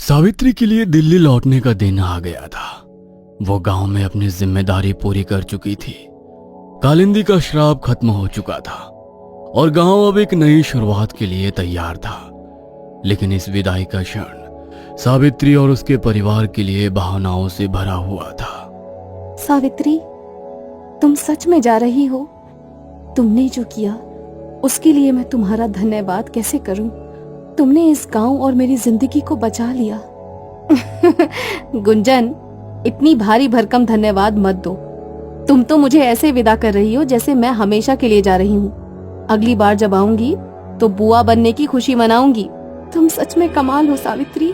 सावित्री के लिए दिल्ली लौटने का दिन आ गया था। वो गांव में अपनी जिम्मेदारी पूरी कर चुकी थी। कालिंदी का श्राप खत्म हो चुका था और गांव अब एक नई शुरुआत के लिए तैयार था। लेकिन इस विदाई का क्षण सावित्री और उसके परिवार के लिए भावनाओं से भरा हुआ था। सावित्री, तुम सच में जा रही हो? तुमने जो किया उसके लिए मैं तुम्हारा धन्यवाद कैसे करूं? तुमने इस गांव और मेरी जिंदगी को बचा लिया। गुंजन, इतनी भारी भरकम धन्यवाद मत दो। तुम तो मुझे ऐसे विदा कर रही हो जैसे मैं हमेशा के लिए जा रही हूँ। अगली बार जब आऊंगी तो बुआ बनने की खुशी मनाऊंगी। तुम सच में कमाल हो सावित्री।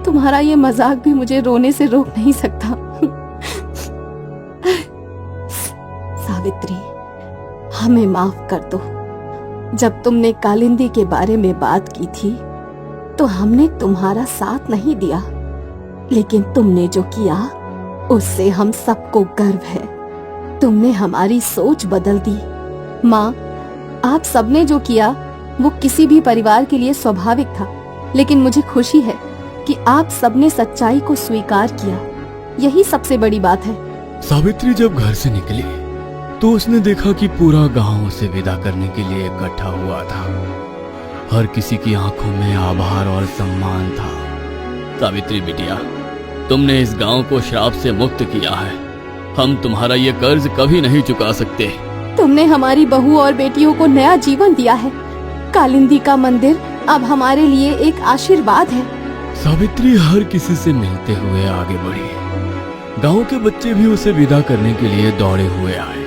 तुम्हारा ये मजाक भी मुझे रोने से रोक नहीं सकता। सावित्री, हमें माफ कर दो। जब तुमने कालिंदी के बारे में बात की थी तो हमने तुम्हारा साथ नहीं दिया, लेकिन तुमने जो किया उससे हम सबको गर्व है। तुमने हमारी सोच बदल दी। माँ, आप सबने जो किया वो किसी भी परिवार के लिए स्वाभाविक था, लेकिन मुझे खुशी है कि आप सबने सच्चाई को स्वीकार किया। यही सबसे बड़ी बात है। सावित्री जब घर से निकली तो उसने देखा कि पूरा गांव उसे विदा करने के लिए इकट्ठा हुआ था। हर किसी की आंखों में आभार और सम्मान था। सावित्री बिटिया, तुमने इस गांव को श्राप से मुक्त किया है। हम तुम्हारा ये कर्ज कभी नहीं चुका सकते। तुमने हमारी बहू और बेटियों को नया जीवन दिया है। कालिंदी का मंदिर अब हमारे लिए एक आशीर्वाद है। सावित्री हर किसी से मिलते हुए आगे बढ़ी। गांव के बच्चे भी उसे विदा करने के लिए दौड़े हुए आए।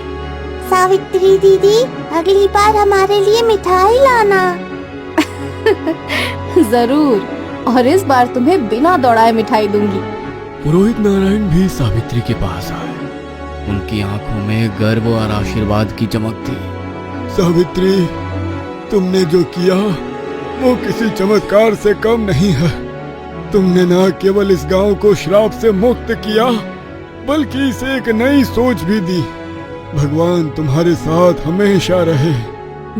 सावित्री दीदी, अगली बार हमारे लिए मिठाई लाना। जरूर, और इस बार तुम्हें बिना दौड़ाए मिठाई दूंगी। पुरोहित नारायण भी सावित्री के पास आए। उनकी आंखों में गर्व और आशीर्वाद की चमक थी। सावित्री, तुमने जो किया वो किसी चमत्कार से कम नहीं है। तुमने न केवल इस गांव को श्राप से मुक्त किया, बल्कि इसे एक नई सोच भी दी। भगवान तुम्हारे साथ हमेशा रहे।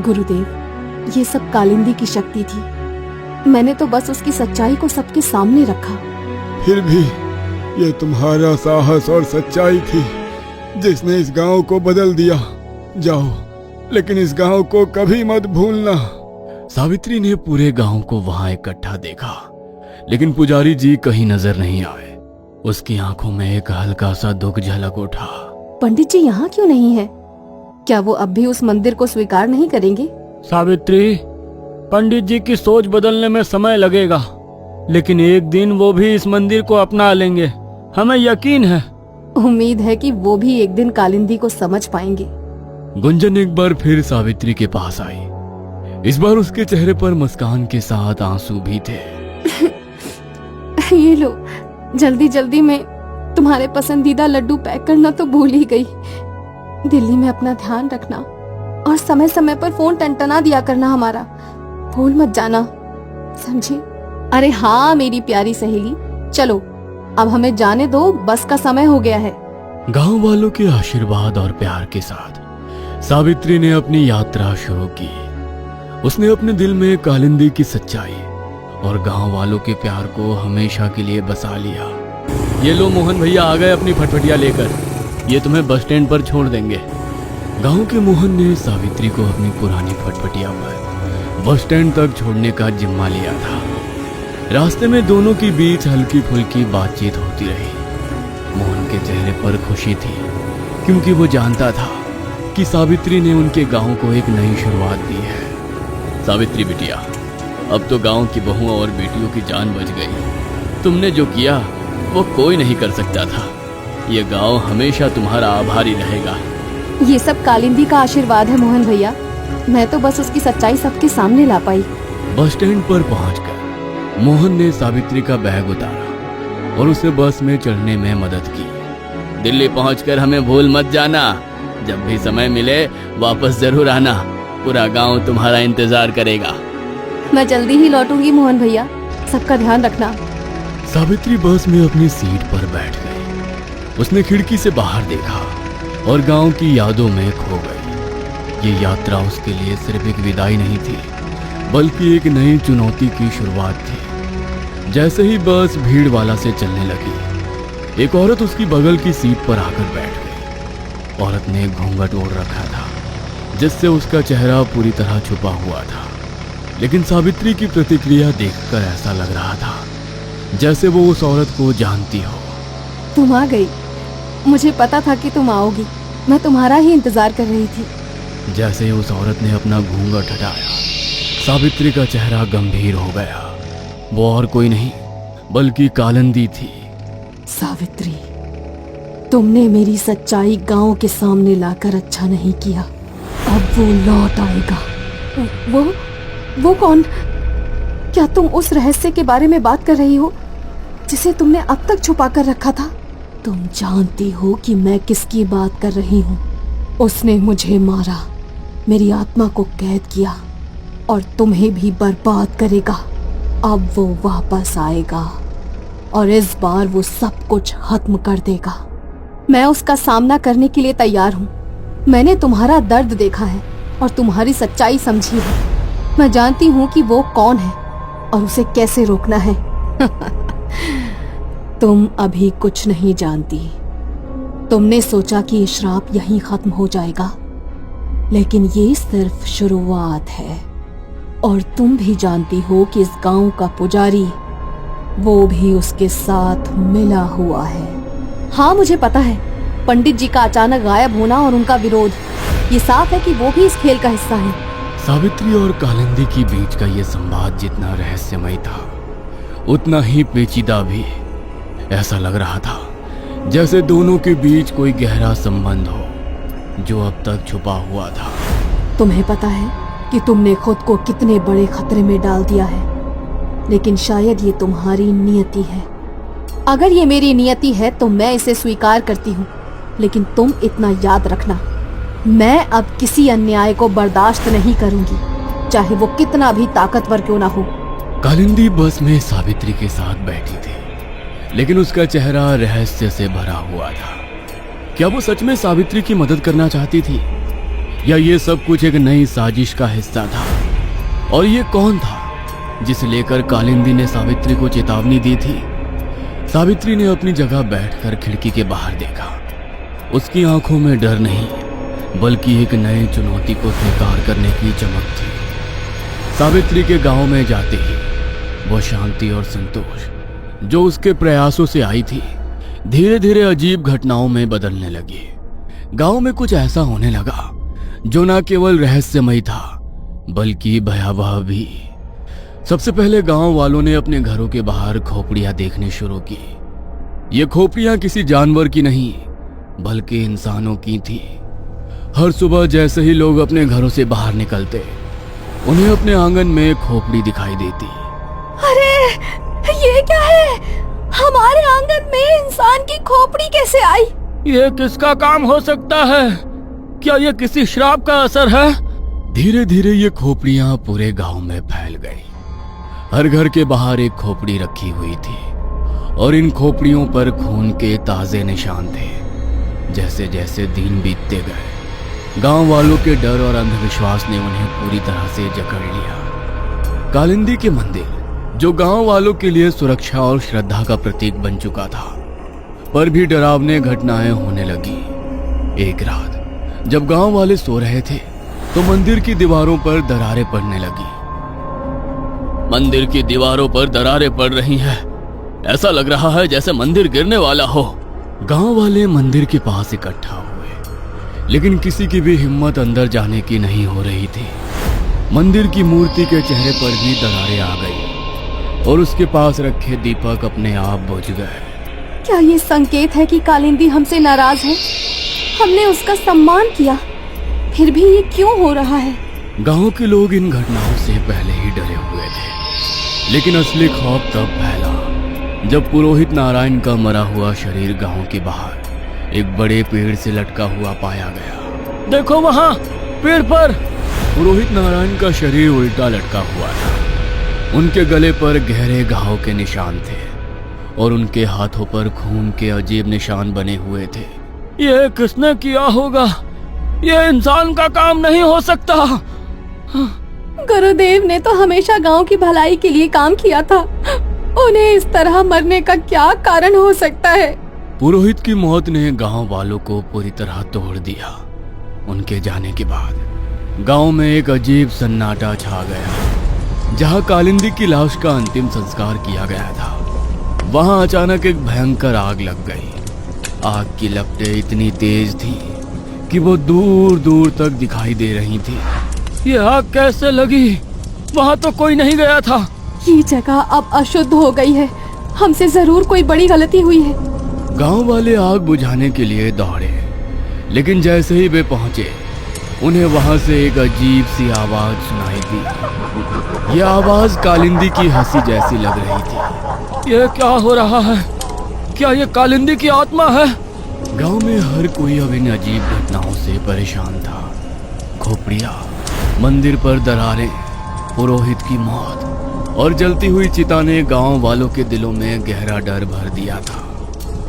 गुरुदेव, ये सब कालिंदी की शक्ति थी। मैंने तो बस उसकी सच्चाई को सबके सामने रखा। फिर भी ये तुम्हारा साहस और सच्चाई थी जिसने इस गांव को बदल दिया। जाओ, लेकिन इस गांव को कभी मत भूलना। सावित्री ने पूरे गांव को वहां इकट्ठा देखा, लेकिन पुजारी जी कहीं नजर नहीं आए। उसकी आंखों में एक हल्का सा दुख झलक उठा। पंडित जी यहाँ क्यों नहीं है? क्या वो अब भी उस मंदिर को स्वीकार नहीं करेंगे? सावित्री, पंडित जी की सोच बदलने में समय लगेगा, लेकिन एक दिन वो भी इस मंदिर को अपना लेंगे, हमें यकीन है। उम्मीद है कि वो भी एक दिन कालिंदी को समझ पाएंगे। गुंजन एक बार फिर सावित्री के पास आई। इस बार उसके चेहरे पर मुस्कान के साथ आंसू भी थे। ये लो, जल्दी जल्दी में तुम्हारे पसंदीदा लड्डू पैक करना तो भूल ही गई। दिल्ली में अपना ध्यान रखना और समय समय पर फोन टनटना दिया करना हमारा। भूल मत जाना, समझी? अरे हाँ मेरी प्यारी सहेली, चलो अब हमें जाने दो, बस का समय हो गया है। गांव वालों के आशीर्वाद और प्यार के साथ सावित्री ने अपनी यात्रा शुरू की। उसने अपने दिल में कालिंदी की सच्चाई और गांव वालों के प्यार को हमेशा के लिए बसा लिया। ये लो, मोहन भैया आ गए अपनी फटफटिया लेकर। ये तुम्हें बस स्टैंड पर छोड़ देंगे। गांव के मोहन ने सावित्री को अपनी पुरानी फटफटिया पर बस स्टैंड तक छोड़ने का जिम्मा लिया था। रास्ते में दोनों के बीच हल्की फुल्की बातचीत होती रही। मोहन के चेहरे पर खुशी थी, क्योंकि वो जानता था कि सावित्री ने उनके गांव को एक नई शुरुआत दी है। सावित्री बिटिया, अब तो गांव की बहुओं और बेटियों की जान बच गई। तुमने जो किया वो कोई नहीं कर सकता था। ये गांव हमेशा तुम्हारा आभारी रहेगा। ये सब कालिंदी का आशीर्वाद है मोहन भैया। मैं तो बस उसकी सच्चाई सबके सामने ला पाई। बस स्टैंड पर पहुंचकर मोहन ने सावित्री का बैग उतारा और उसे बस में चढ़ने में मदद की। दिल्ली पहुंचकर हमें भूल मत जाना। जब भी समय मिले वापस जरूर आना। पूरा गांव तुम्हारा इंतजार करेगा। मैं जल्दी ही लौटूंगी मोहन भैया, सबका ध्यान रखना। सावित्री बस में अपनी सीट पर बैठ गई। उसने खिड़की से बाहर देखा और गांव की यादों में खो गई। ये यात्रा उसके लिए सिर्फ एक विदाई नहीं थी, बल्कि एक नई चुनौती की शुरुआत थी। जैसे ही बस भीड़ वाला से चलने लगी, एक औरत उसकी बगल की सीट पर आकर बैठ गई। औरत ने घूंघट ओढ़ रखा था, जिससे उसका चेहरा पूरी तरह छुपा हुआ था। लेकिन सावित्री की प्रतिक्रिया देखकर ऐसा लग रहा था जैसे वो उस औरत को जानती हो। तुम आ गई, मुझे पता था कि तुम आओगी, मैं तुम्हारा ही इंतजार कर रही थी। जैसे ही उस औरत ने अपना घूंघट हटाया, सावित्री का चेहरा गंभीर हो गया। वो और कोई नहीं बल्कि कालिंदी थी। सावित्री, तुमने मेरी सच्चाई गांव के सामने लाकर अच्छा नहीं किया। अब वो लौट आएगा। वो कौन? क्या तुम उस रहस्य के बारे में बात कर रही हो जिसे तुमने अब तक छुपा कर रखा था? तुम जानती हो कि मैं किसकी बात कर रही हूँ। उसने मुझे मारा, मेरी आत्मा को कैद किया और तुम्हें भी बर्बाद करेगा। अब वो वापस आएगा और इस बार वो सब कुछ खत्म कर देगा। मैं उसका सामना करने के लिए तैयार हूँ। मैंने तुम्हारा दर्द देखा है और तुम्हारी सच्चाई समझी है। मैं जानती हूँ कि वो कौन है और उसे कैसे रोकना है। तुम अभी कुछ नहीं जानती। तुमने सोचा कि ये श्राप यहीं खत्म हो जाएगा, लेकिन ये सिर्फ शुरुआत है। और तुम भी जानती हो कि इस गांव का पुजारी, वो भी उसके साथ मिला हुआ है। हाँ, मुझे पता है। पंडित जी का अचानक गायब होना और उनका विरोध, ये साफ है कि वो भी इस खेल का हिस्सा है। सावित्री और कालिंदी के बीच का ये संवाद जितना रहस्यमय था, उतना ही पेचीदा भी। ऐसा लग रहा था जैसे दोनों के बीच कोई गहरा संबंध हो जो अब तक छुपा हुआ था। तुम्हें पता है कि तुमने खुद को कितने बड़े खतरे में डाल दिया है, लेकिन शायद ये तुम्हारी नियति है। अगर ये मेरी नियति है तो मैं इसे स्वीकार करती हूँ, लेकिन तुम इतना याद रखना, मैं अब किसी अन्याय को बर्दाश्त नहीं करूंगी, चाहे वो कितना भी ताकतवर क्यों ना हो। कालिंदी बस में सावित्री के साथ बैठी थी, लेकिन उसका चेहरा रहस्य से भरा हुआ था। क्या वो सच में सावित्री की मदद करना चाहती थी, या ये सब कुछ एक नई साजिश का हिस्सा था? और ये कौन था जिसे लेकर कालिंदी ने सावित्री को चेतावनी दी थी? सावित्री ने अपनी जगह बैठकर खिड़की के बाहर देखा। उसकी आंखों में डर नहीं, बल्कि एक नई चुनौती को स्वीकार करने की चमक थी। सावित्री के गांव में जाते ही वो शांति और संतोष जो उसके प्रयासों से आई थी, धीरे धीरे अजीब घटनाओं में बदलने लगी। गांव में कुछ ऐसा होने लगा जो न केवल रहस्यमय था, बल्कि भयावह भी। सबसे पहले गांव वालों ने अपने घरों के बाहर खोपड़ियां देखनी शुरू की। ये खोपड़ियां किसी जानवर की नहीं, बल्कि इंसानों की थी। हर सुबह जैसे ही लोग अपने घरों से बाहर निकलते, उन्हें अपने आंगन में खोपड़ी दिखाई देती। अरे, ये क्या है? हमारे आंगन में इंसान की खोपड़ी कैसे आई? ये किसका काम हो सकता है? क्या ये किसी श्राप का असर है? धीरे धीरे ये खोपड़ियां पूरे गांव में फैल गई। हर घर के बाहर एक खोपड़ी रखी हुई थी और इन खोपड़ियों पर खून के ताजे निशान थे। जैसे जैसे दिन बीतते गए, गांव वालों के डर और अंधविश्वास ने उन्हें पूरी तरह से जकड़ लिया। कालिंदी के मंदिर, जो गांव वालों के लिए सुरक्षा और श्रद्धा का प्रतीक बन चुका था, पर भी डरावनी घटनाएं होने लगी। एक रात जब गांव वाले सो रहे थे, तो मंदिर की दीवारों पर दरारें पड़ने लगी। मंदिर की दीवारों पर दरारें पड़ रही हैं। ऐसा लग रहा है जैसे मंदिर गिरने वाला हो। गांव वाले मंदिर के पास इकट्ठा हुए, लेकिन किसी की भी हिम्मत अंदर जाने की नहीं हो रही थी। मंदिर की मूर्ति के चेहरे पर भी दरारें आ गई और उसके पास रखे दीपक अपने आप बुझ गए। क्या ये संकेत है कि कालिंदी हमसे नाराज है? हमने उसका सम्मान किया, फिर भी ये क्यों हो रहा है? गांव के लोग इन घटनाओं से पहले ही डरे हुए थे, लेकिन असली खौफ तब फैला जब पुरोहित नारायण का मरा हुआ शरीर गांव के बाहर एक बड़े पेड़ से लटका हुआ पाया गया। देखो वहां पेड़ पर पुरोहित नारायण का शरीर उल्टा लटका हुआ था। उनके गले पर गहरे घाव के निशान थे और उनके हाथों पर खून के अजीब निशान बने हुए थे। यह किसने किया होगा? यह इंसान का काम नहीं हो सकता। गुरुदेव ने तो हमेशा गांव की भलाई के लिए काम किया था। उन्हें इस तरह मरने का क्या कारण हो सकता है? पुरोहित की मौत ने गांव वालों को पूरी तरह तोड़ दिया। उनके जाने के बाद गांव में एक अजीब सन्नाटा छा गया। जहां कालिंदी की लाश का अंतिम संस्कार किया गया था, वहां अचानक एक भयंकर आग लग गई। आग की लपटें इतनी तेज थी कि वो दूर दूर तक दिखाई दे रही थी। ये आग कैसे लगी? वहाँ तो कोई नहीं गया था। ये जगह अब अशुद्ध हो गई है। हमसे जरूर कोई बड़ी गलती हुई है। गांव वाले आग बुझाने के लिए दौड़े, लेकिन जैसे ही वे पहुंचे, उन्हें वहां से एक अजीब सी आवाज सुनाई दी। यह आवाज कालिंदी की हंसी जैसी लग रही थी। ये क्या हो रहा है? क्या ये कालिंदी की आत्मा है? गांव में हर कोई अब इन अजीब घटनाओं से परेशान था। खोपड़िया, मंदिर पर दरारें, पुरोहित की मौत और जलती हुई चिता ने गांव वालों के दिलों में गहरा डर भर दिया था।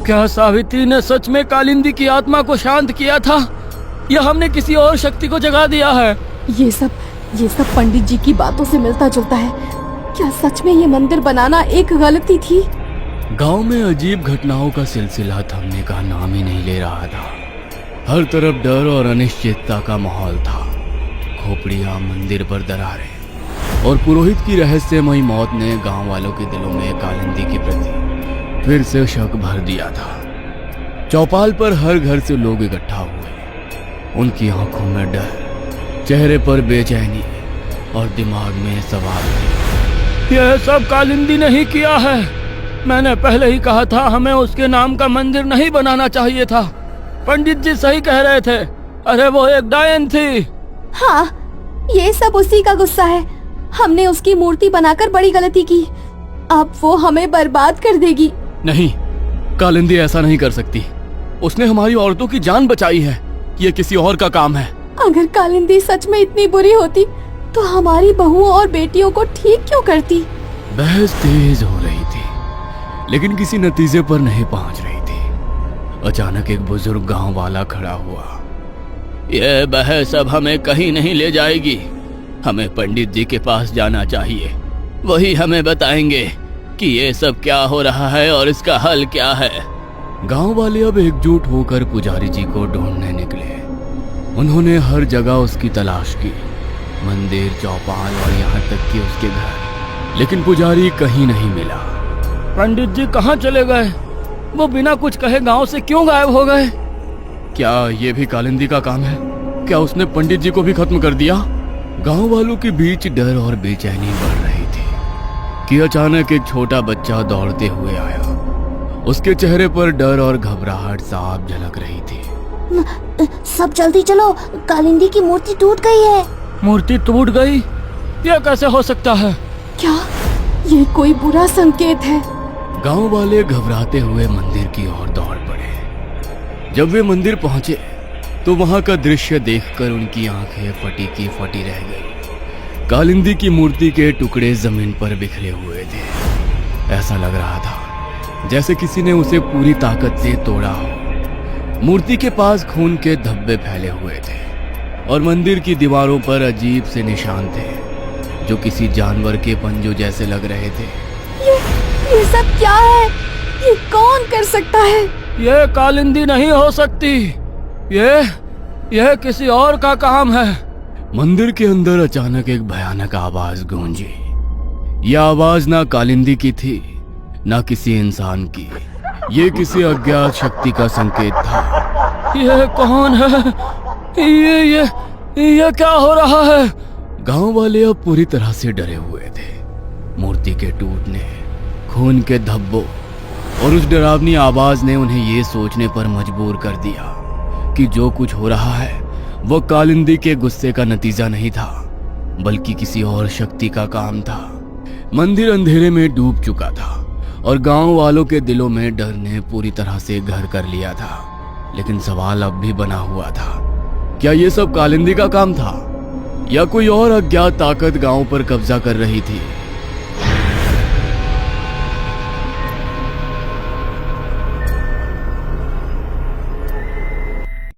क्या सावित्री ने सच में कालिंदी की आत्मा को शांत किया था, या हमने किसी और शक्ति को जगा दिया है? ये सब पंडित जी की बातों से मिलता जुलता है। क्या सच में ये मंदिर बनाना एक गलती थी? गांव में अजीब घटनाओं का सिलसिला थमने का नाम ही नहीं ले रहा था। हर तरफ डर और अनिश्चितता का माहौल था। खोपड़िया, मंदिर पर दरारें और पुरोहित की रहस्यमयी मौत ने गांव वालों के दिलों में कालिंदी के प्रति फिर से शक भर दिया था। चौपाल पर हर घर से लोग इकट्ठा हुए। उनकी आंखों में डर, चेहरे पर बेचैनी और दिमाग में सवाल थे। यह सब कालिंदी ने ही किया है। मैंने पहले ही कहा था, हमें उसके नाम का मंदिर नहीं बनाना चाहिए था। पंडित जी सही कह रहे थे। अरे वो एक डायन थी। हाँ, ये सब उसी का गुस्सा है। हमने उसकी मूर्ति बनाकर बड़ी गलती की। अब वो हमें बर्बाद कर देगी। नहीं, कालिंदी ऐसा नहीं कर सकती। उसने हमारी औरतों की जान बचाई है। ये किसी और का काम है। अगर कालिंदी सच में इतनी बुरी होती तो हमारी बहुओं और बेटियों को ठीक क्यों करती? बहस तेज हो रही थी, लेकिन किसी नतीजे पर नहीं पहुंच रही थी। अचानक एक बुजुर्ग गांव वाला खड़ा हुआ। यह बहस अब हमें कहीं नहीं ले जाएगी। हमें पंडित जी के पास जाना चाहिए। वही हमें बताएंगे कि ये सब क्या हो रहा है और इसका हल क्या है। गांव वाले अब एकजुट होकर पुजारी जी को ढूंढने निकले। उन्होंने हर जगह उसकी तलाश की, मंदिर, चौपाल और यहाँ तक कि उसके घर, लेकिन पुजारी कहीं नहीं मिला। पंडित जी कहाँ चले गए? वो बिना कुछ कहे गांव से क्यों गायब हो गए? क्या ये भी कालिंदी का काम है? क्या उसने पंडित जी को भी खत्म कर दिया? गांव वालों के बीच डर और बेचैनी बढ़ रही थी कि अचानक एक छोटा बच्चा दौड़ते हुए आया। उसके चेहरे पर डर और घबराहट साफ झलक रही थी। सब जल्दी चलो, कालिंदी की मूर्ति टूट गई है। मूर्ति टूट गई? यह कैसे हो सकता है? क्या ये कोई बुरा संकेत है? गांव वाले घबराते हुए मंदिर की ओर दौड़ पड़े। जब वे मंदिर पहुंचे तो वहां का दृश्य देखकर उनकी आंखें फटी की फटी रह गई। कालिंदी की मूर्ति के टुकड़े जमीन पर बिखरे हुए थे। ऐसा लग रहा था जैसे किसी ने उसे पूरी ताकत से तोड़ा हो। मूर्ति के पास खून के धब्बे फैले हुए थे और मंदिर की दीवारों पर अजीब से निशान थे जो किसी जानवर के पंजों जैसे लग रहे थे। ये सब क्या है? ये कौन कर सकता है? ये कालिंदी नहीं हो सकती। यह किसी और का काम है। मंदिर के अंदर अचानक एक भयानक आवाज गूंजी। यह आवाज ना कालिंदी की थी, ना किसी इंसान की। ये किसी अज्ञात शक्ति का संकेत था। यह कौन है? ये क्या हो रहा है? गांव वाले अब पूरी तरह से डरे हुए थे। मूर्ति के टूटने, खून के धब्बों और उस डरावनी आवाज ने उन्हें ये सोचने पर मजबूर कर दिया कि जो कुछ हो रहा है वो कालिंदी के गुस्से का नतीजा नहीं था, बल्कि किसी और शक्ति का काम था। मंदिर अंधेरे में डूब चुका था और गांव वालों के दिलों में डर ने पूरी तरह से घर कर लिया था। लेकिन सवाल अब भी बना हुआ था, क्या ये सब कालिंदी का काम था या कोई और अज्ञात ताकत गांव पर कब्जा कर रही थी?